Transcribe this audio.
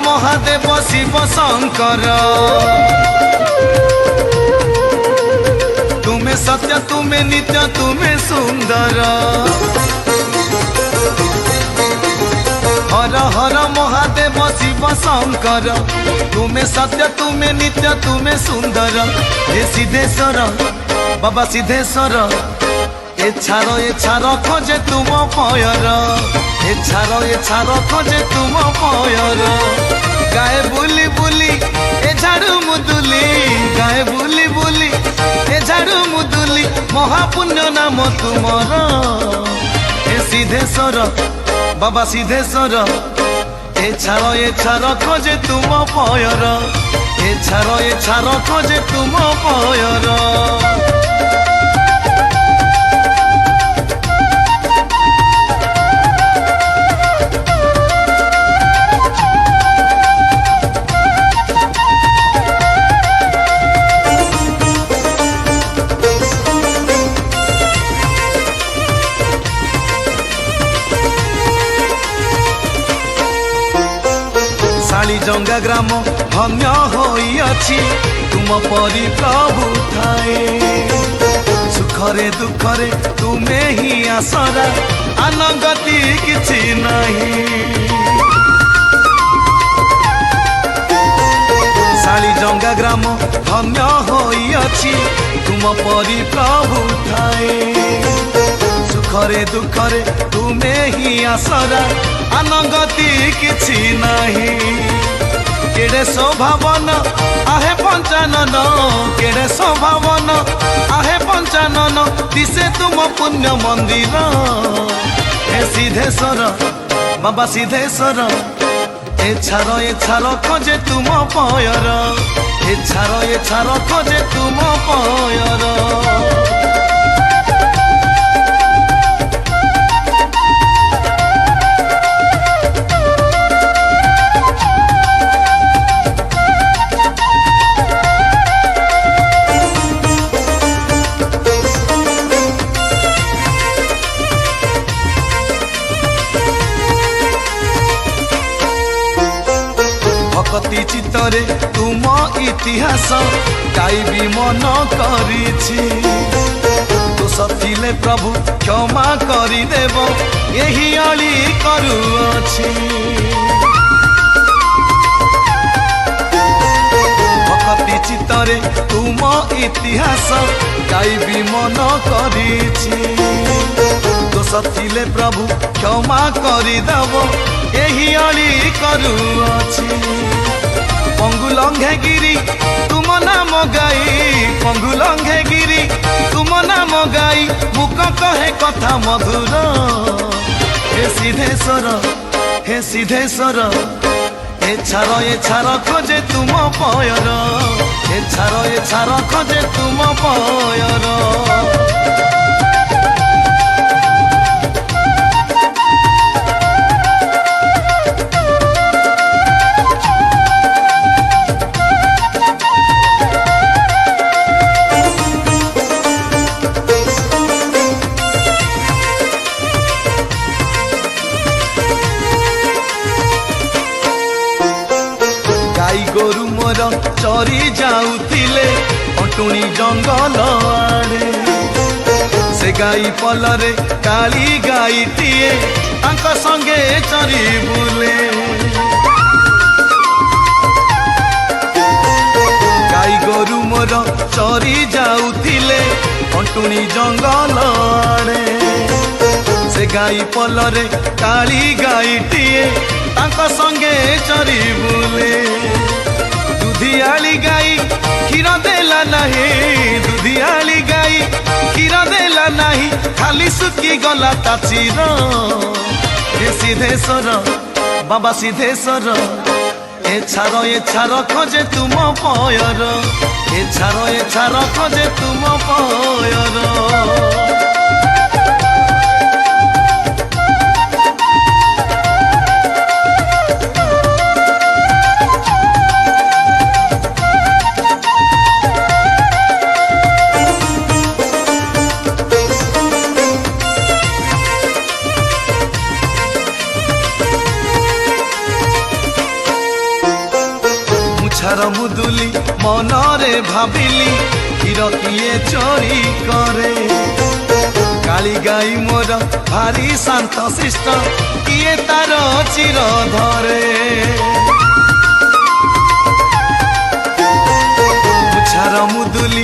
महादेव शिव शंकर तुम्हें सत्य तुम्हें नित्य तुम्हें सुंदर हर हर महादेव शिव शंकर तुम्हें सत्य तुम्हें नित्य तुम्हें सुंदर हे सिद्धेश्वर बाबा सिद्धेश्वर एछार खोजे तुम पयर एछार खोजे तुम पयर गाए बुली बुली ए झाड़ू मुदुली गाए बुली बुली ए झाड़ू मुदुली महापुण्य नाम तुमर हे सिद्धेश्वर बाबा सिद्धेश्वर एछार खोजे तुम पयर एछार खोजे तुम पयर जंगा ग्राम धन्य होइछि तुम परी प्रभु थाए सुखरे दुखरे तुम्हें ही आसरा आनगति किछि नहीं साली जंगा ग्राम धन्य होइछि तुम परी प्रभु थाए सुखरे दुखरे तुम्हें ही आसरा आनगति किछि नहीं केड़े शोभावन आहे पंचानन केड़े शोभावन आहे पंचानन दिसे तुम पुण्य मंदिर हे सिद्धेश्वर बाबा सिद्धेश्वर एछार खोजे तुम पयर एछार खोजे तुम पयर भक्ति चित्तरे तुम इतिहास गाइबी मन करिछि दोष थिले प्रभु क्षमा करि देव एही अली करूअछि भक्ति चित्तरे तुम इतिहास गाइबी मन करिछि दोष थिले प्रभु क्षमा करि देव एही अली करूअछि पंगु लंघे गिरी तुम नाम गाई पंगु लंघे गिरी तुम नाम गाई मुक कहे कथा मधुर हे सिद्धेश्वर एछार खोजे तुम पयर एछार खोजे तुम पयर गोरु मोर चरी जाउथिले अटुणी जंगल आड़े से गाई पलरे काली गाईटिए तांक संगे चरी बुले गाई गोरु मोर चरी जाउथिले अटुणी जंगल आड़े से गाई पलरे काली गाईटिए तांक संगे चरी बुले दुधियाली गाई क्षीर देला नहीं दुधियाली गाई क्षीर देला नहीं खाली सुखी गला ता चीर हे सिद्धेश्वर बाबा सिद्धेश्वर एछार खोजे तुम पयर एछार खोजे तुम पयर मनरे भाविली क्षीर किए चोरी करे काली गाई मोर भारी शांत शिष्ट किए तार चिर धरे छार मुदुली